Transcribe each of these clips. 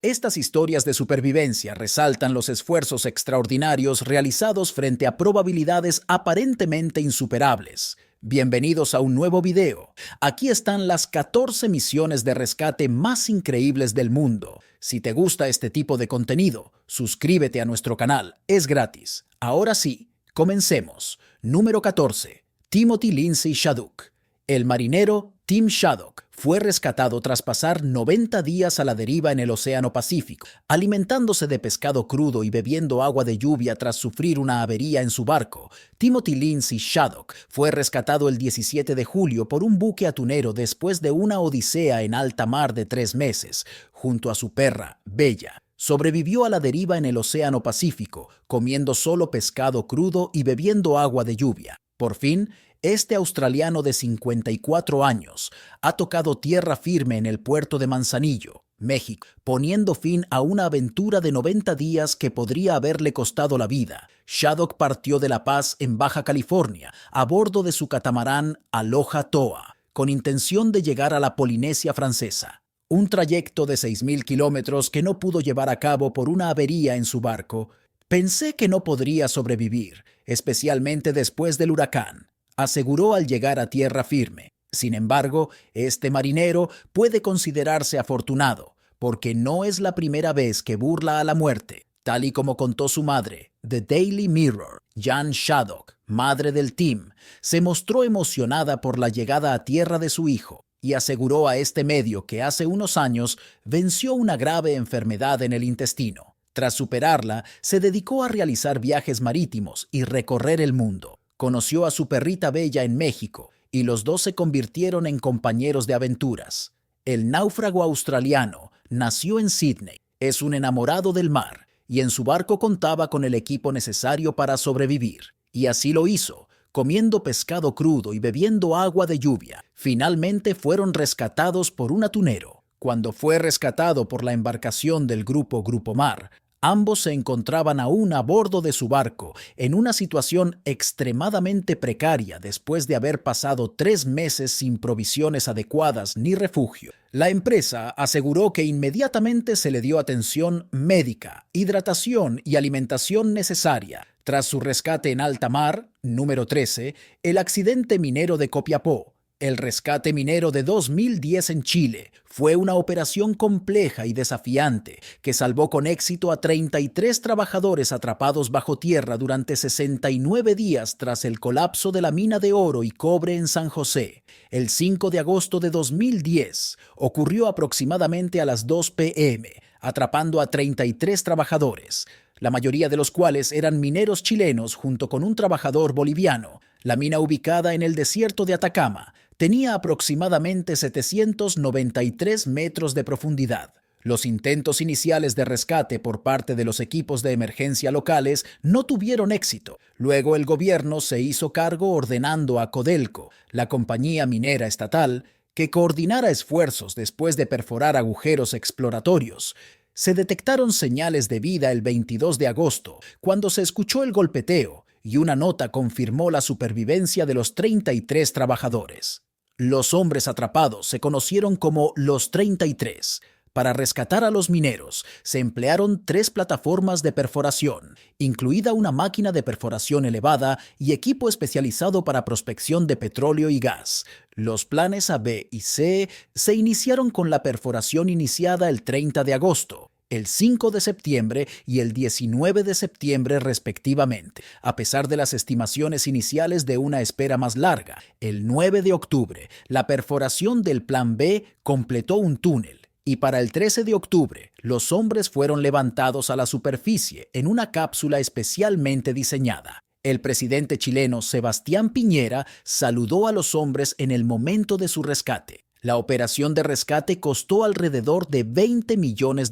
Estas historias de supervivencia resaltan los esfuerzos extraordinarios realizados frente a probabilidades aparentemente insuperables. Bienvenidos a un nuevo video. Aquí están las 14 misiones de rescate más increíbles del mundo. Si te gusta este tipo de contenido, suscríbete a nuestro canal. Es gratis. Ahora sí, comencemos. Número 14. Timothy Lindsay Shaddock. El marinero Tim Shaddock fue rescatado tras pasar 90 días a la deriva en el Océano Pacífico, alimentándose de pescado crudo y bebiendo agua de lluvia tras sufrir una avería en su barco. Timothy Lindsay Shaddock fue rescatado el 17 de julio por un buque atunero después de una odisea en alta mar de 3 meses, junto a su perra, Bella. Sobrevivió a la deriva en el Océano Pacífico, comiendo solo pescado crudo y bebiendo agua de lluvia. Por fin, este australiano de 54 años ha tocado tierra firme en el puerto de Manzanillo, México, poniendo fin a una aventura de 90 días que podría haberle costado la vida. Shaddock partió de La Paz, en Baja California, a bordo de su catamarán Aloha Toa, con intención de llegar a la Polinesia Francesa. Un trayecto de 6.000 kilómetros que no pudo llevar a cabo por una avería en su barco. Pensé que no podría sobrevivir, especialmente después del huracán, aseguró al llegar a tierra firme. Sin embargo, este marinero puede considerarse afortunado, porque no es la primera vez que burla a la muerte, tal y como contó su madre. The Daily Mirror, Jan Shaddock, madre del Tim, se mostró emocionada por la llegada a tierra de su hijo y aseguró a este medio que hace unos años venció una grave enfermedad en el intestino. Tras superarla, se dedicó a realizar viajes marítimos y recorrer el mundo. Conoció a su perrita Bella en México y los dos se convirtieron en compañeros de aventuras. El náufrago australiano nació en Sydney, es un enamorado del mar y en su barco contaba con el equipo necesario para sobrevivir. Y así lo hizo, comiendo pescado crudo y bebiendo agua de lluvia. Finalmente fueron rescatados por un atunero. Cuando fue rescatado por la embarcación del Grupo Mar, ambos se encontraban aún a bordo de su barco, en una situación extremadamente precaria después de haber pasado 3 meses sin provisiones adecuadas ni refugio. La empresa aseguró que inmediatamente se le dio atención médica, hidratación y alimentación necesaria. Tras su rescate en alta mar, número 13, el accidente minero de Copiapó. El rescate minero de 2010 en Chile fue una operación compleja y desafiante que salvó con éxito a 33 trabajadores atrapados bajo tierra durante 69 días tras el colapso de la mina de oro y cobre en San José. El 5 de agosto de 2010 ocurrió aproximadamente a las 2 p.m., atrapando a 33 trabajadores, la mayoría de los cuales eran mineros chilenos junto con un trabajador boliviano. La mina, ubicada en el desierto de Atacama, tenía aproximadamente 793 metros de profundidad. Los intentos iniciales de rescate por parte de los equipos de emergencia locales no tuvieron éxito. Luego el gobierno se hizo cargo ordenando a Codelco, la compañía minera estatal, que coordinara esfuerzos después de perforar agujeros exploratorios. Se detectaron señales de vida el 22 de agosto, cuando se escuchó el golpeteo, y una nota confirmó la supervivencia de los 33 trabajadores. Los hombres atrapados se conocieron como los 33. Para rescatar a los mineros, se emplearon 3 plataformas de perforación, incluida una máquina de perforación elevada y equipo especializado para prospección de petróleo y gas. Los planes A, B y C se iniciaron con la perforación iniciada el 30 de agosto, el 5 de septiembre y el 19 de septiembre respectivamente, a pesar de las estimaciones iniciales de una espera más larga. El 9 de octubre, la perforación del Plan B completó un túnel. Y para el 13 de octubre, los hombres fueron levantados a la superficie en una cápsula especialmente diseñada. El presidente chileno Sebastián Piñera saludó a los hombres en el momento de su rescate. La operación de rescate costó alrededor de $20 millones.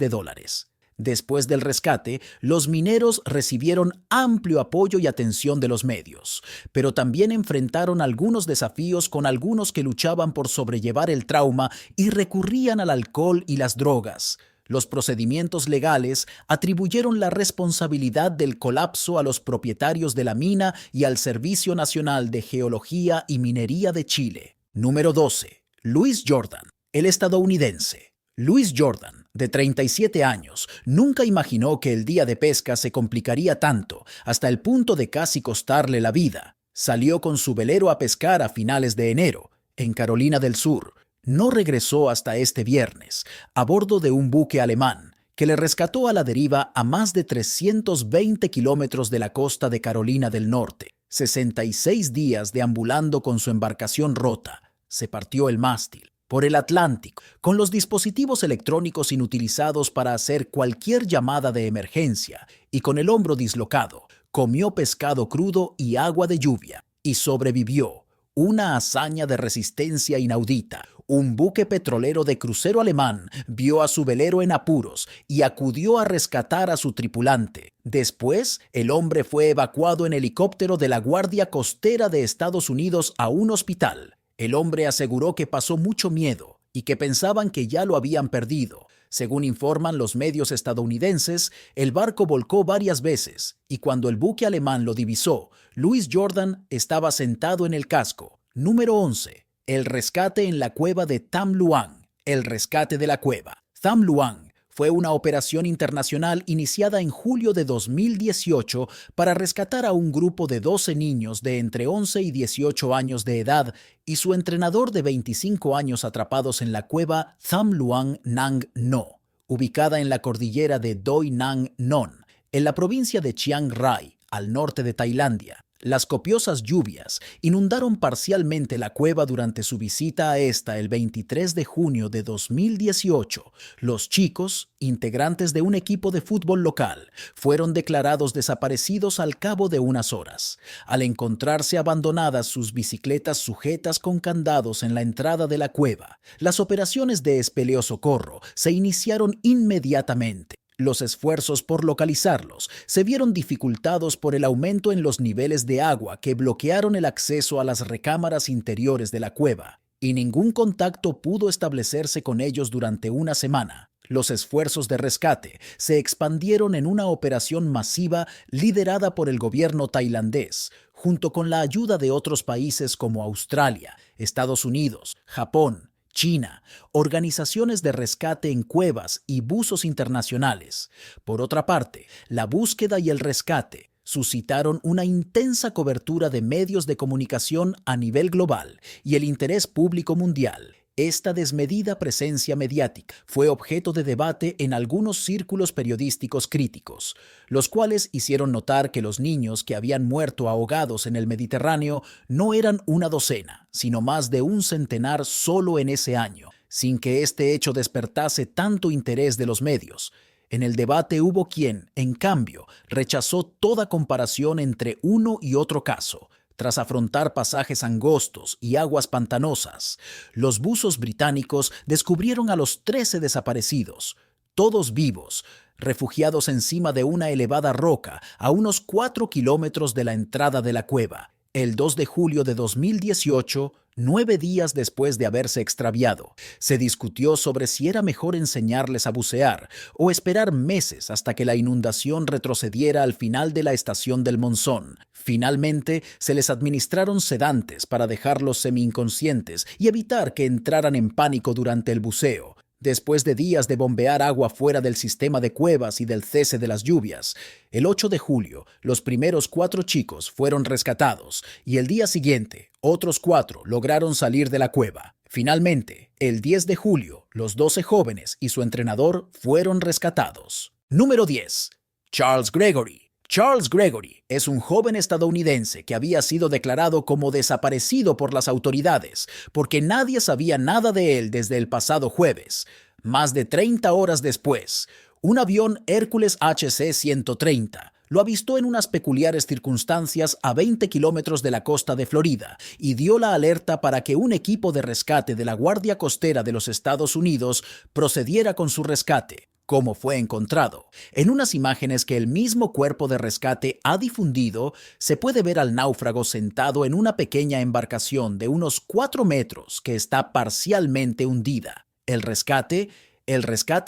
Después del rescate, los mineros recibieron amplio apoyo y atención de los medios, pero también enfrentaron algunos desafíos con algunos que luchaban por sobrellevar el trauma y recurrían al alcohol y las drogas. Los procedimientos legales atribuyeron la responsabilidad del colapso a los propietarios de la mina y al Servicio Nacional de Geología y Minería de Chile. Número 12. Louis Jordan, el estadounidense. Louis Jordan, de 37 años, nunca imaginó que el día de pesca se complicaría tanto, hasta el punto de casi costarle la vida. Salió con su velero a pescar a finales de enero, en Carolina del Sur. No regresó hasta este viernes, a bordo de un buque alemán, que le rescató a la deriva a más de 320 kilómetros de la costa de Carolina del Norte. 66 días deambulando con su embarcación rota. Se partió el mástil. Por el Atlántico, con los dispositivos electrónicos inutilizados para hacer cualquier llamada de emergencia y con el hombro dislocado, comió pescado crudo y agua de lluvia y sobrevivió. Una hazaña de resistencia inaudita. Un buque petrolero de crucero alemán vio a su velero en apuros y acudió a rescatar a su tripulante. Después, el hombre fue evacuado en helicóptero de la Guardia Costera de Estados Unidos a un hospital. El hombre aseguró que pasó mucho miedo y que pensaban que ya lo habían perdido. Según informan los medios estadounidenses, el barco volcó varias veces y cuando el buque alemán lo divisó, Louis Jordan estaba sentado en el casco. Número 11. El rescate en la cueva de Tham Luang. El rescate de la cueva. Tham Luang fue una operación internacional iniciada en julio de 2018 para rescatar a un grupo de 12 niños de entre 11 y 18 años de edad y su entrenador de 25 años atrapados en la cueva Tham Luang Nang No, ubicada en la cordillera de Doi Nang Non, en la provincia de Chiang Rai, al norte de Tailandia. Las copiosas lluvias inundaron parcialmente la cueva durante su visita a esta el 23 de junio de 2018. Los chicos, integrantes de un equipo de fútbol local, fueron declarados desaparecidos al cabo de unas horas, al encontrarse abandonadas sus bicicletas sujetas con candados en la entrada de la cueva. Las operaciones de espeleosocorro se iniciaron inmediatamente. Los esfuerzos por localizarlos se vieron dificultados por el aumento en los niveles de agua que bloquearon el acceso a las recámaras interiores de la cueva, y ningún contacto pudo establecerse con ellos durante una semana. Los esfuerzos de rescate se expandieron en una operación masiva liderada por el gobierno tailandés, junto con la ayuda de otros países como Australia, Estados Unidos, Japón, China, organizaciones de rescate en cuevas y buzos internacionales. Por otra parte, la búsqueda y el rescate suscitaron una intensa cobertura de medios de comunicación a nivel global y el interés público mundial. Esta desmedida presencia mediática fue objeto de debate en algunos círculos periodísticos críticos, los cuales hicieron notar que los niños que habían muerto ahogados en el Mediterráneo no eran una docena, sino más de un centenar solo en ese año, sin que este hecho despertase tanto interés de los medios. En el debate hubo quien, en cambio, rechazó toda comparación entre uno y otro caso. Tras afrontar pasajes angostos y aguas pantanosas, los buzos británicos descubrieron a los 13 desaparecidos, todos vivos, refugiados encima de una elevada roca a unos 4 kilómetros de la entrada de la cueva, el 2 de julio de 2018, 9 días después de haberse extraviado. Se discutió sobre si era mejor enseñarles a bucear o esperar meses hasta que la inundación retrocediera al final de la estación del monzón. Finalmente, se les administraron sedantes para dejarlos semi-inconscientes y evitar que entraran en pánico durante el buceo. Después de días de bombear agua fuera del sistema de cuevas y del cese de las lluvias, el 8 de julio, los primeros 4 chicos fueron rescatados y el día siguiente, otros 4 lograron salir de la cueva. Finalmente, el 10 de julio, los 12 jóvenes y su entrenador fueron rescatados. Número 10. Charles Gregory. Charles Gregory es un joven estadounidense que había sido declarado como desaparecido por las autoridades porque nadie sabía nada de él desde el pasado jueves. Más de 30 horas después, un avión Hércules HC-130 lo avistó en unas peculiares circunstancias a 20 kilómetros de la costa de Florida y dio la alerta para que un equipo de rescate de la Guardia Costera de los Estados Unidos procediera con su rescate. ¿Cómo fue encontrado? En unas imágenes que el mismo cuerpo de rescate ha difundido, se puede ver al náufrago sentado en una pequeña embarcación de unos 4 metros que está parcialmente hundida. El rescate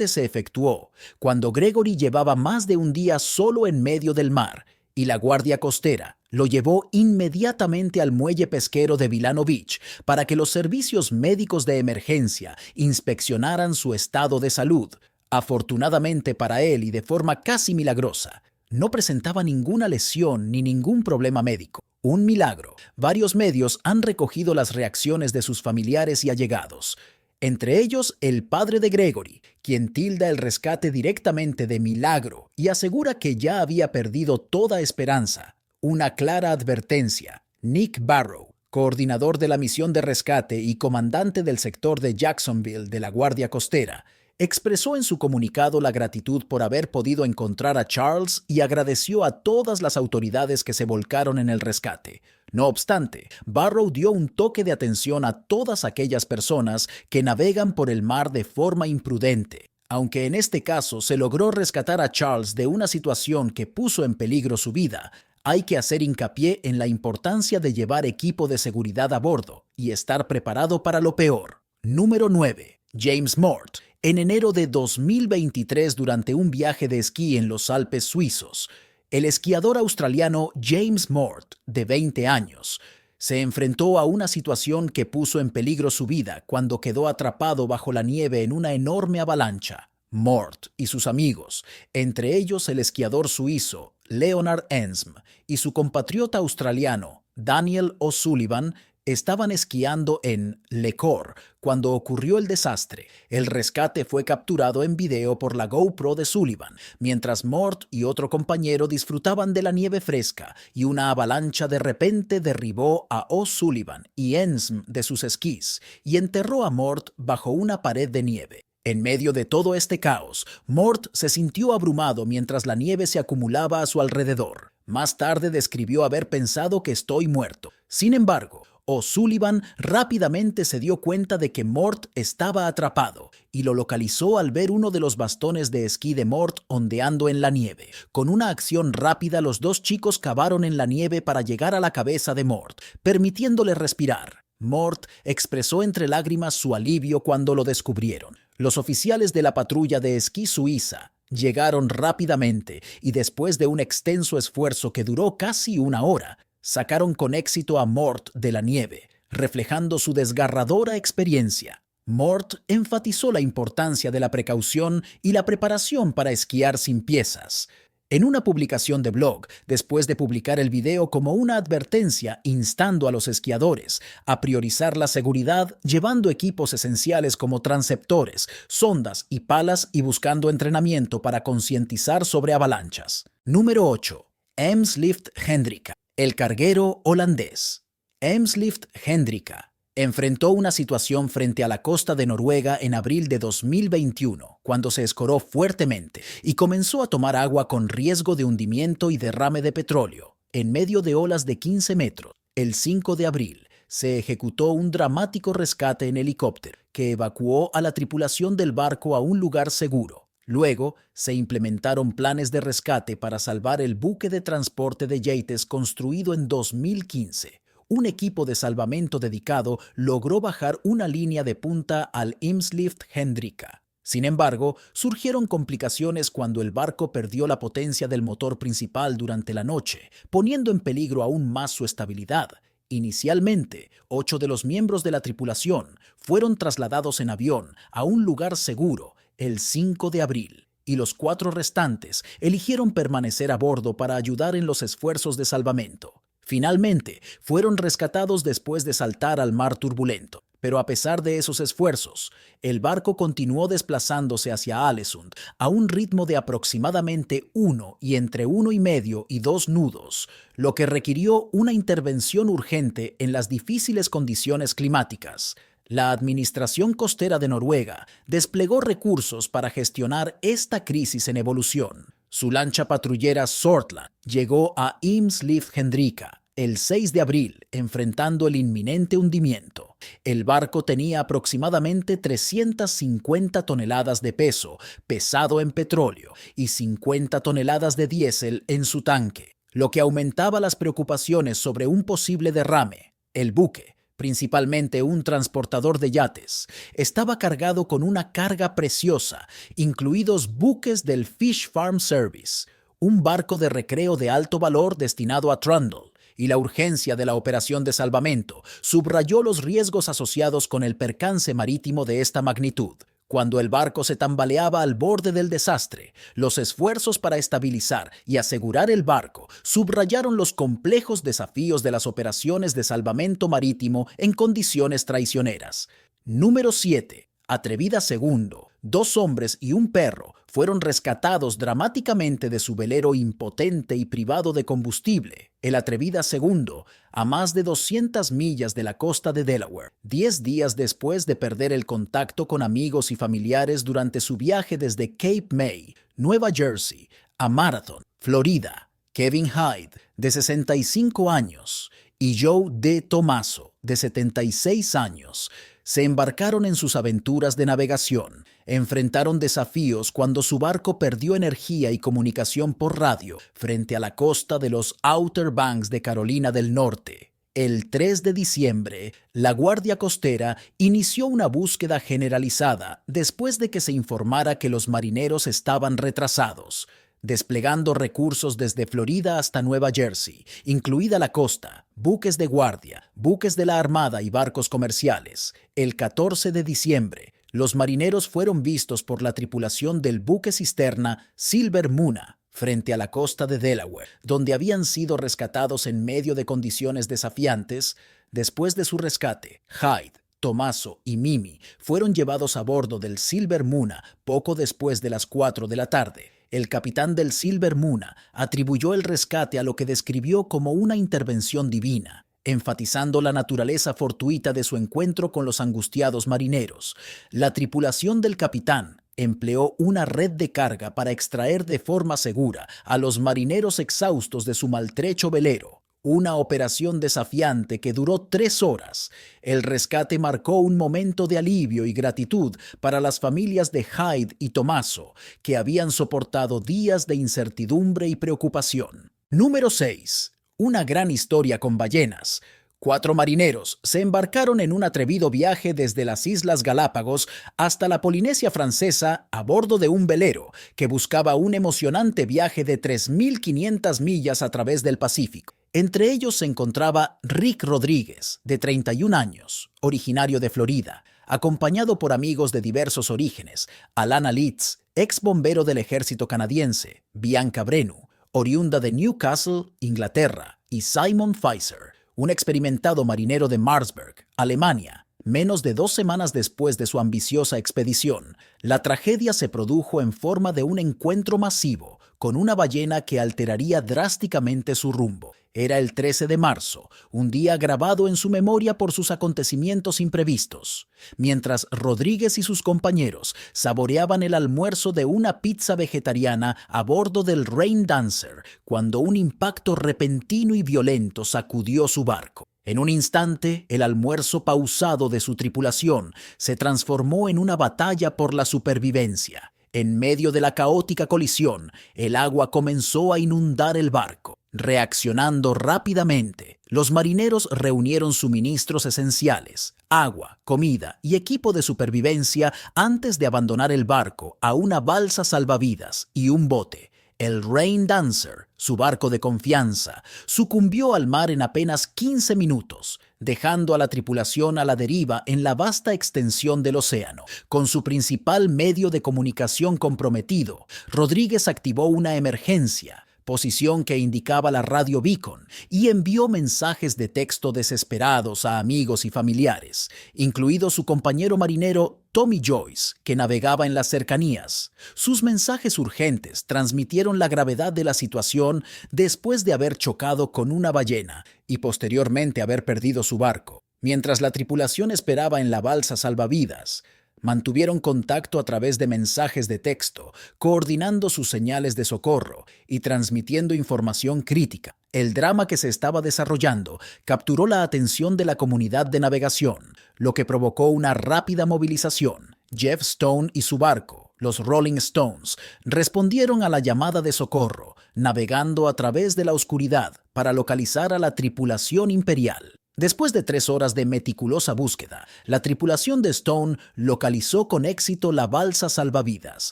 se efectuó cuando Gregory llevaba más de un día solo en medio del mar y la Guardia Costera lo llevó inmediatamente al muelle pesquero de Vilano Beach para que los servicios médicos de emergencia inspeccionaran su estado de salud. Afortunadamente para él y de forma casi milagrosa, no presentaba ninguna lesión ni ningún problema médico. Un milagro. Varios medios han recogido las reacciones de sus familiares y allegados, entre ellos el padre de Gregory, quien tilda el rescate directamente de milagro y asegura que ya había perdido toda esperanza. Una clara advertencia. Nick Barrow, coordinador de la misión de rescate y comandante del sector de Jacksonville de la Guardia Costera, expresó en su comunicado la gratitud por haber podido encontrar a Charles y agradeció a todas las autoridades que se volcaron en el rescate. No obstante, Barrow dio un toque de atención a todas aquellas personas que navegan por el mar de forma imprudente. Aunque en este caso se logró rescatar a Charles de una situación que puso en peligro su vida, hay que hacer hincapié en la importancia de llevar equipo de seguridad a bordo y estar preparado para lo peor. Número 9. James Mort. En enero de 2023, durante un viaje de esquí en los Alpes suizos, el esquiador australiano James Mort, de 20 años, se enfrentó a una situación que puso en peligro su vida cuando quedó atrapado bajo la nieve en una enorme avalancha. Mort y sus amigos, entre ellos el esquiador suizo Leonard Ensm y su compatriota australiano Daniel O'Sullivan, estaban esquiando en Le Cor cuando ocurrió el desastre. El rescate fue capturado en video por la GoPro de Sullivan, mientras Mort y otro compañero disfrutaban de la nieve fresca y una avalancha de repente derribó a O'Sullivan y Ensm de sus esquís y enterró a Mort bajo una pared de nieve. En medio de todo este caos, Mort se sintió abrumado mientras la nieve se acumulaba a su alrededor. Más tarde describió haber pensado que estoy muerto. Sin embargo, O'Sullivan rápidamente se dio cuenta de que Mort estaba atrapado y lo localizó al ver uno de los bastones de esquí de Mort ondeando en la nieve. Con una acción rápida, los dos chicos cavaron en la nieve para llegar a la cabeza de Mort, permitiéndole respirar. Mort expresó entre lágrimas su alivio cuando lo descubrieron. Los oficiales de la patrulla de esquí suiza llegaron rápidamente y después de un extenso esfuerzo que duró casi una hora, sacaron con éxito a Mort de la nieve, reflejando su desgarradora experiencia. Mort enfatizó la importancia de la precaución y la preparación para esquiar sin piezas. En una publicación de blog, después de publicar el video como una advertencia instando a los esquiadores a priorizar la seguridad llevando equipos esenciales como transceptores, sondas y palas y buscando entrenamiento para concientizar sobre avalanchas. Número 8. Ems-Lift Hendrika, el carguero holandés. Ems-Lift Hendrika enfrentó una situación frente a la costa de Noruega en abril de 2021, cuando se escoró fuertemente y comenzó a tomar agua con riesgo de hundimiento y derrame de petróleo. En medio de olas de 15 metros, el 5 de abril, se ejecutó un dramático rescate en helicóptero que evacuó a la tripulación del barco a un lugar seguro. Luego, se implementaron planes de rescate para salvar el buque de transporte de yates construido en 2015. Un equipo de salvamento dedicado logró bajar una línea de punta al Ems-Lift Hendrika. Sin embargo, surgieron complicaciones cuando el barco perdió la potencia del motor principal durante la noche, poniendo en peligro aún más su estabilidad. Inicialmente, 8 de los miembros de la tripulación fueron trasladados en avión a un lugar seguro el 5 de abril, y los 4 restantes eligieron permanecer a bordo para ayudar en los esfuerzos de salvamento. Finalmente, fueron rescatados después de saltar al mar turbulento. Pero a pesar de esos esfuerzos, el barco continuó desplazándose hacia Ålesund a un ritmo de aproximadamente 1 y entre 1,5 y 2 nudos, lo que requirió una intervención urgente en las difíciles condiciones climáticas. La Administración Costera de Noruega desplegó recursos para gestionar esta crisis en evolución. Su lancha patrullera Sortland llegó a Ems-Lift Hendrika el 6 de abril, enfrentando el inminente hundimiento. El barco tenía aproximadamente 350 toneladas de peso, pesado en petróleo, y 50 toneladas de diésel en su tanque, lo que aumentaba las preocupaciones sobre un posible derrame. El buque, principalmente un transportador de yates, estaba cargado con una carga preciosa, incluidos buques del Fish Farm Service, un barco de recreo de alto valor destinado a Trundle, y la urgencia de la operación de salvamento subrayó los riesgos asociados con el percance marítimo de esta magnitud. Cuando el barco se tambaleaba al borde del desastre, los esfuerzos para estabilizar y asegurar el barco subrayaron los complejos desafíos de las operaciones de salvamento marítimo en condiciones traicioneras. Número 7. Atrevida II. 2 hombres y un perro fueron rescatados dramáticamente de su velero impotente y privado de combustible, el Atrevida II, a más de 200 millas de la costa de Delaware, 10 días después de perder el contacto con amigos y familiares durante su viaje desde Cape May, Nueva Jersey, a Marathon, Florida. Kevin Hyde, de 65 años, y Joe D. Tomaso, de 76 años, se embarcaron en sus aventuras de navegación. Enfrentaron desafíos cuando su barco perdió energía y comunicación por radio frente a la costa de los Outer Banks de Carolina del Norte. El 3 de diciembre, la Guardia Costera inició una búsqueda generalizada después de que se informara que los marineros estaban retrasados, desplegando recursos desde Florida hasta Nueva Jersey, incluida la costa, buques de guardia, buques de la Armada y barcos comerciales. El 14 de diciembre, los marineros fueron vistos por la tripulación del buque cisterna Silver Muna frente a la costa de Delaware, donde habían sido rescatados en medio de condiciones desafiantes. Después de su rescate, Hyde, Tomaso y Mimi fueron llevados a bordo del Silver Muna poco después de las 4 de la tarde. El capitán del Silver Muna atribuyó el rescate a lo que describió como una intervención divina, enfatizando la naturaleza fortuita de su encuentro con los angustiados marineros. La tripulación del capitán empleó una red de carga para extraer de forma segura a los marineros exhaustos de su maltrecho velero. Una operación desafiante que duró 3 horas. El rescate marcó un momento de alivio y gratitud para las familias de Hyde y Tomaso, que habían soportado días de incertidumbre y preocupación. Número 6. Una gran historia con ballenas. 4 marineros se embarcaron en un atrevido viaje desde las Islas Galápagos hasta la Polinesia Francesa a bordo de un velero que buscaba un emocionante viaje de 3.500 millas a través del Pacífico. Entre ellos se encontraba Rick Rodríguez, de 31 años, originario de Florida, acompañado por amigos de diversos orígenes: Alana Litz, ex bombero del ejército canadiense; Bianca Brenu, oriunda de Newcastle, Inglaterra; y Simon Pfizer, un experimentado marinero de Marsberg, Alemania. Menos de 2 semanas después de su ambiciosa expedición, la tragedia se produjo en forma de un encuentro masivo con una ballena que alteraría drásticamente su rumbo. Era el 13 de marzo, un día grabado en su memoria por sus acontecimientos imprevistos. Mientras Rodríguez y sus compañeros saboreaban el almuerzo de una pizza vegetariana a bordo del Rain Dancer, cuando un impacto repentino y violento sacudió su barco. En un instante, el almuerzo pausado de su tripulación se transformó en una batalla por la supervivencia. En medio de la caótica colisión, el agua comenzó a inundar el barco. Reaccionando rápidamente, los marineros reunieron suministros esenciales, agua, comida y equipo de supervivencia antes de abandonar el barco a una balsa salvavidas y un bote. El Rain Dancer, su barco de confianza, sucumbió al mar en apenas 15 minutos, dejando a la tripulación a la deriva en la vasta extensión del océano. Con su principal medio de comunicación comprometido, Rodríguez activó una emergencia, posición que indicaba la radio Beacon, y envió mensajes de texto desesperados a amigos y familiares, incluido su compañero marinero Tommy Joyce, que navegaba en las cercanías. Sus mensajes urgentes transmitieron la gravedad de la situación después de haber chocado con una ballena y posteriormente haber perdido su barco. Mientras la tripulación esperaba en la balsa salvavidas, mantuvieron contacto a través de mensajes de texto, coordinando sus señales de socorro y transmitiendo información crítica. El drama que se estaba desarrollando capturó la atención de la comunidad de navegación, lo que provocó una rápida movilización. Jeff Stone y su barco, los Rolling Stones, respondieron a la llamada de socorro, navegando a través de la oscuridad para localizar a la tripulación imperial. Después de 3 horas de meticulosa búsqueda, la tripulación de Stone localizó con éxito la balsa salvavidas,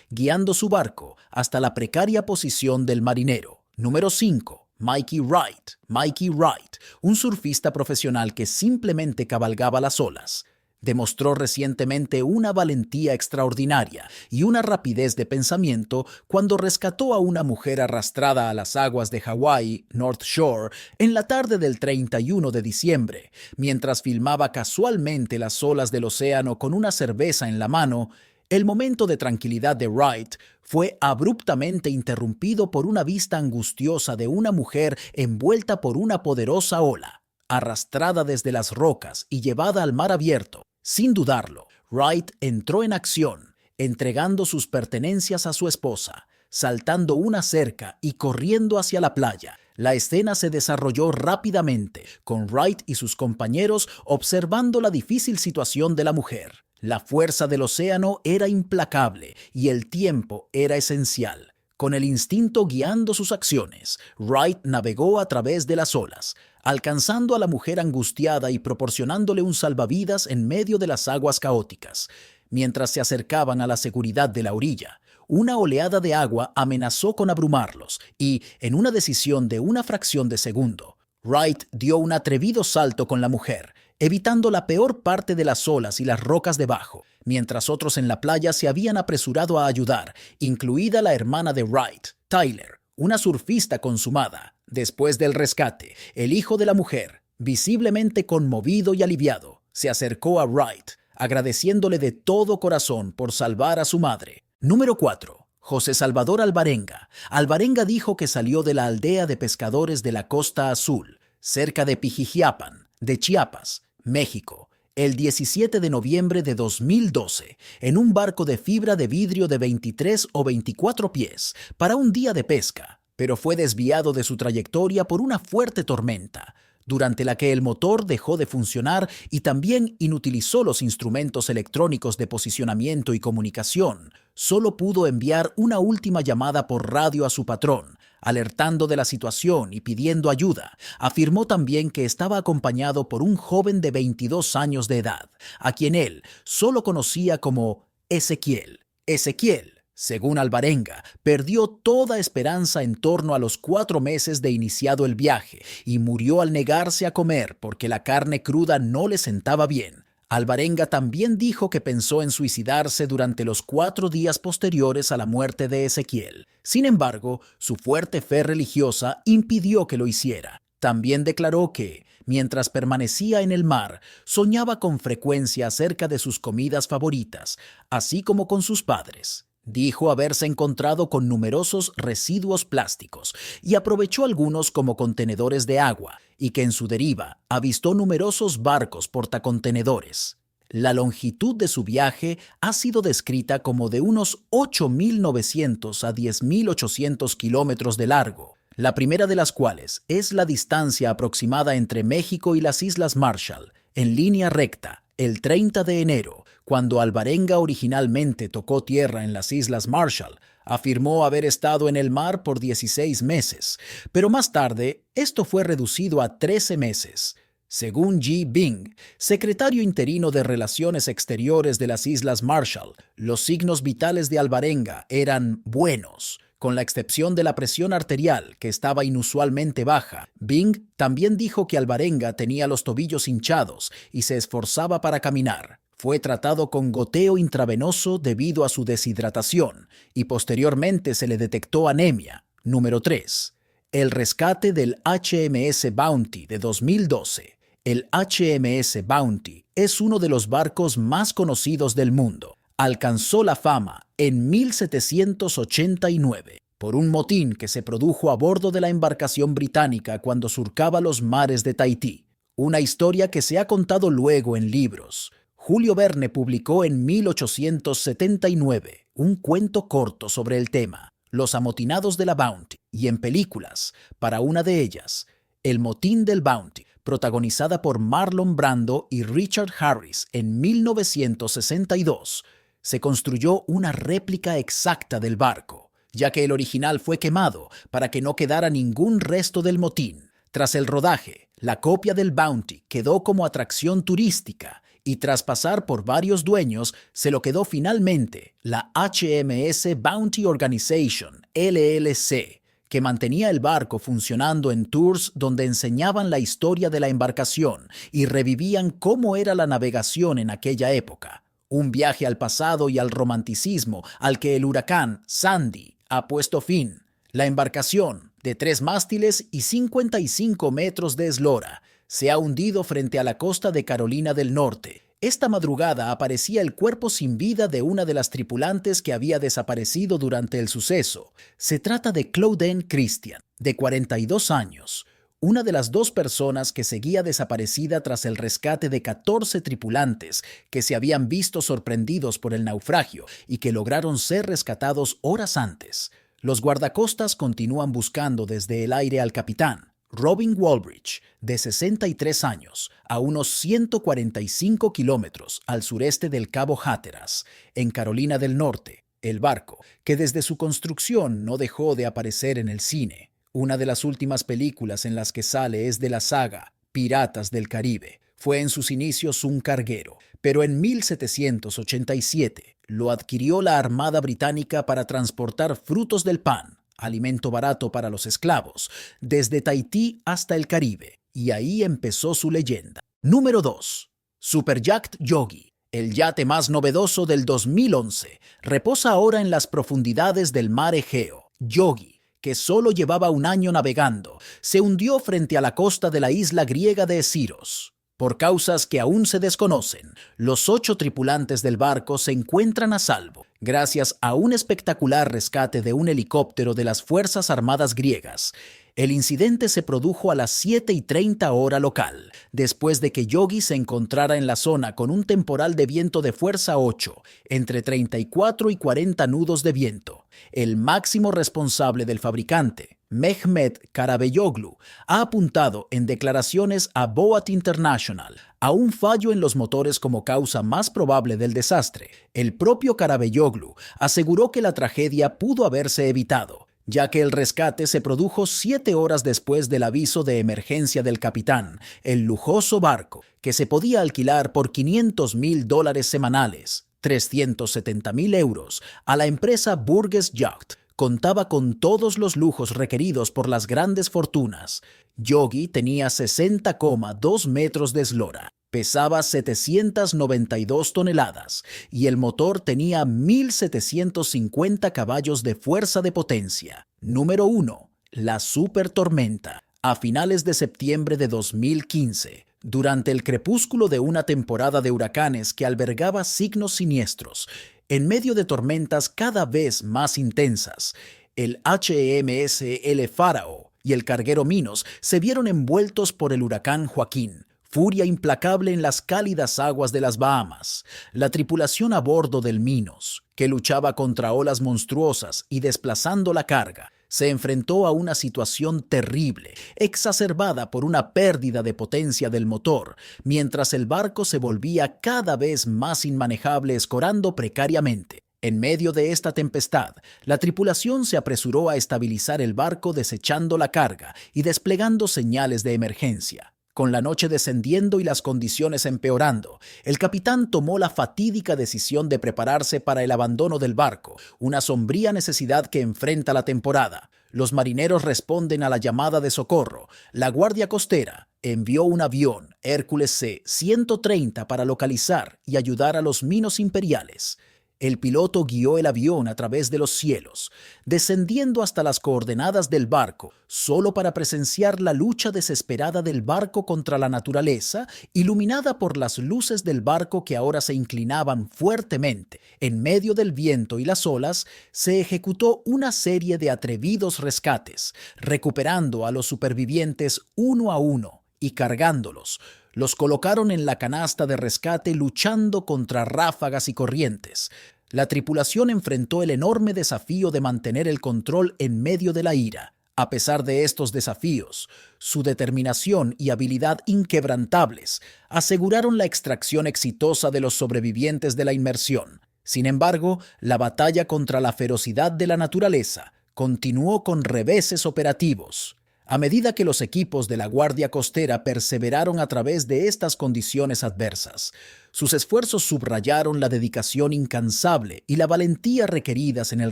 guiando su barco hasta la precaria posición del marinero. Número 5. Mikey Wright. Mikey Wright, un surfista profesional que simplemente cabalgaba las olas. Demostró recientemente una valentía extraordinaria y una rapidez de pensamiento cuando rescató a una mujer arrastrada a las aguas de Hawái, North Shore, en la tarde del 31 de diciembre, mientras filmaba casualmente las olas del océano con una cerveza en la mano. El momento de tranquilidad de Wright fue abruptamente interrumpido por una vista angustiosa de una mujer envuelta por una poderosa ola, arrastrada desde las rocas y llevada al mar abierto. Sin dudarlo, Wright entró en acción, entregando sus pertenencias a su esposa, saltando una cerca y corriendo hacia la playa. La escena se desarrolló rápidamente, con Wright y sus compañeros observando la difícil situación de la mujer. La fuerza del océano era implacable y el tiempo era esencial. Con el instinto guiando sus acciones, Wright navegó a través de las olas, alcanzando a la mujer angustiada y proporcionándole un salvavidas en medio de las aguas caóticas. Mientras se acercaban a la seguridad de la orilla, una oleada de agua amenazó con abrumarlos y, en una decisión de una fracción de segundo, Wright dio un atrevido salto con la mujer, evitando la peor parte de las olas y las rocas debajo, mientras otros en la playa se habían apresurado a ayudar, incluida la hermana de Wright, Tyler, una surfista consumada. Después del rescate, el hijo de la mujer, visiblemente conmovido y aliviado, se acercó a Wright, agradeciéndole de todo corazón por salvar a su madre. Número 4. José Salvador Alvarenga. Alvarenga dijo que salió de la aldea de pescadores de la Costa Azul, cerca de Pijijiapan, de Chiapas, México, el 17 de noviembre de 2012, en un barco de fibra de vidrio de 23 o 24 pies, para un día de pesca, pero fue desviado de su trayectoria por una fuerte tormenta, durante la que el motor dejó de funcionar y también inutilizó los instrumentos electrónicos de posicionamiento y comunicación. Solo pudo enviar una última llamada por radio a su patrón, alertando de la situación y pidiendo ayuda. Afirmó también que estaba acompañado por un joven de 22 años de edad, a quien él solo conocía como Ezequiel. Ezequiel, según Alvarenga, perdió toda esperanza en torno a los 4 meses de iniciado el viaje y murió al negarse a comer porque la carne cruda no le sentaba bien. Alvarenga también dijo que pensó en suicidarse durante los 4 días posteriores a la muerte de Ezequiel. Sin embargo, su fuerte fe religiosa impidió que lo hiciera. También declaró que, mientras permanecía en el mar, soñaba con frecuencia acerca de sus comidas favoritas, así como con sus padres. Dijo haberse encontrado con numerosos residuos plásticos y aprovechó algunos como contenedores de agua, y que en su deriva avistó numerosos barcos portacontenedores. La longitud de su viaje ha sido descrita como de unos 8.900 a 10.800 kilómetros de largo, la primera de las cuales es la distancia aproximada entre México y las Islas Marshall, en línea recta, el 30 de enero, cuando Alvarenga originalmente tocó tierra en las Islas Marshall. Afirmó haber estado en el mar por 16 meses, pero más tarde esto fue reducido a 13 meses. Según G. Bing, secretario interino de Relaciones Exteriores de las Islas Marshall, los signos vitales de Alvarenga eran buenos, con la excepción de la presión arterial, que estaba inusualmente baja. Bing también dijo que Alvarenga tenía los tobillos hinchados y se esforzaba para caminar. Fue tratado con goteo intravenoso debido a su deshidratación y posteriormente se le detectó anemia. Número 3. El rescate del HMS Bounty de 2012. El HMS Bounty es uno de los barcos más conocidos del mundo. Alcanzó la fama en 1789 por un motín que se produjo a bordo de la embarcación británica cuando surcaba los mares de Tahití. Una historia que se ha contado luego en libros. Julio Verne publicó en 1879 un cuento corto sobre el tema, Los amotinados de la Bounty, y en películas, para una de ellas, El motín del Bounty, protagonizada por Marlon Brando y Richard Harris en 1962, se construyó una réplica exacta del barco, ya que el original fue quemado para que no quedara ningún resto del motín. Tras el rodaje, la copia del Bounty quedó como atracción turística y tras pasar por varios dueños, se lo quedó finalmente la HMS Bounty Organization, LLC, que mantenía el barco funcionando en tours donde enseñaban la historia de la embarcación y revivían cómo era la navegación en aquella época. Un viaje al pasado y al romanticismo al que el huracán Sandy ha puesto fin. La embarcación, de 3 mástiles y 55 metros de eslora, se ha hundido frente a la costa de Carolina del Norte. Esta madrugada aparecía el cuerpo sin vida de una de las tripulantes que había desaparecido durante el suceso. Se trata de Claudine Christian, de 42 años, una de las 2 personas que seguía desaparecida tras el rescate de 14 tripulantes que se habían visto sorprendidos por el naufragio y que lograron ser rescatados horas antes. Los guardacostas continúan buscando desde el aire al capitán Robin Walbridge, de 63 años, a unos 145 kilómetros al sureste del Cabo Hatteras, en Carolina del Norte. El barco, que desde su construcción no dejó de aparecer en el cine. Una de las últimas películas en las que sale es de la saga Piratas del Caribe. Fue en sus inicios un carguero, pero en 1787 lo adquirió la Armada Británica para transportar frutos del pan, alimento barato para los esclavos, desde Tahití hasta el Caribe, y ahí empezó su leyenda. Número 2. Superyacht Yogi. El yate más novedoso del 2011 reposa ahora en las profundidades del mar Egeo. Yogi, que solo llevaba un año navegando, se hundió frente a la costa de la isla griega de Esiros. Por causas que aún se desconocen, los 8 tripulantes del barco se encuentran a salvo, gracias a un espectacular rescate de un helicóptero de las Fuerzas Armadas griegas. El incidente se produjo a las 7:30 hora local, después de que Yogi se encontrara en la zona con un temporal de viento de fuerza 8, entre 34 y 40 nudos de viento. El máximo responsable del fabricante, Mehmet Karabeyoglu, ha apuntado en declaraciones a Boat International a un fallo en los motores como causa más probable del desastre. El propio Karabeyoglu aseguró que la tragedia pudo haberse evitado, ya que el rescate se produjo 7 horas después del aviso de emergencia del capitán. El lujoso barco, que se podía alquilar por $500,000 semanales, 370,000 euros, a la empresa Burgess Yacht, contaba con todos los lujos requeridos por las grandes fortunas. Yogi tenía 60,2 metros de eslora, pesaba 792 toneladas y el motor tenía 1,750 caballos de fuerza de potencia. Número 1. La Super Tormenta. A finales de septiembre de 2015, durante el crepúsculo de una temporada de huracanes que albergaba signos siniestros, en medio de tormentas cada vez más intensas, el HMS El Fárao y el carguero Minos se vieron envueltos por el huracán Joaquín, furia implacable en las cálidas aguas de las Bahamas. La tripulación a bordo del Minos, que luchaba contra olas monstruosas y desplazando la carga, se enfrentó a una situación terrible, exacerbada por una pérdida de potencia del motor, mientras el barco se volvía cada vez más inmanejable, escorando precariamente. En medio de esta tempestad, la tripulación se apresuró a estabilizar el barco desechando la carga y desplegando señales de emergencia. Con la noche descendiendo y las condiciones empeorando, el capitán tomó la fatídica decisión de prepararse para el abandono del barco, una sombría necesidad que enfrenta la temporada. Los marineros responden a la llamada de socorro. La Guardia Costera envió un avión Hércules C-130 para localizar y ayudar a los Minos imperiales. El piloto guió el avión a través de los cielos, descendiendo hasta las coordenadas del barco, solo para presenciar la lucha desesperada del barco contra la naturaleza, iluminada por las luces del barco que ahora se inclinaban fuertemente. En medio del viento y las olas, se ejecutó una serie de atrevidos rescates, recuperando a los supervivientes uno a uno y cargándolos. Los colocaron en la canasta de rescate luchando contra ráfagas y corrientes. La tripulación enfrentó el enorme desafío de mantener el control en medio de la ira. A pesar de estos desafíos, su determinación y habilidad inquebrantables aseguraron la extracción exitosa de los sobrevivientes de la inmersión. Sin embargo, la batalla contra la ferocidad de la naturaleza continuó con reveses operativos. A medida que los equipos de la Guardia Costera perseveraron a través de estas condiciones adversas, sus esfuerzos subrayaron la dedicación incansable y la valentía requeridas en el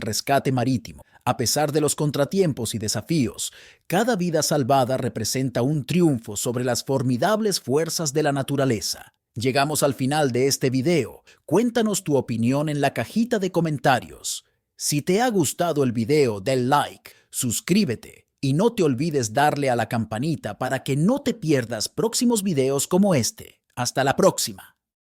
rescate marítimo. A pesar de los contratiempos y desafíos, cada vida salvada representa un triunfo sobre las formidables fuerzas de la naturaleza. Llegamos al final de este video. Cuéntanos tu opinión en la cajita de comentarios. Si te ha gustado el video, den like, suscríbete y no te olvides darle a la campanita para que no te pierdas próximos videos como este. Hasta la próxima.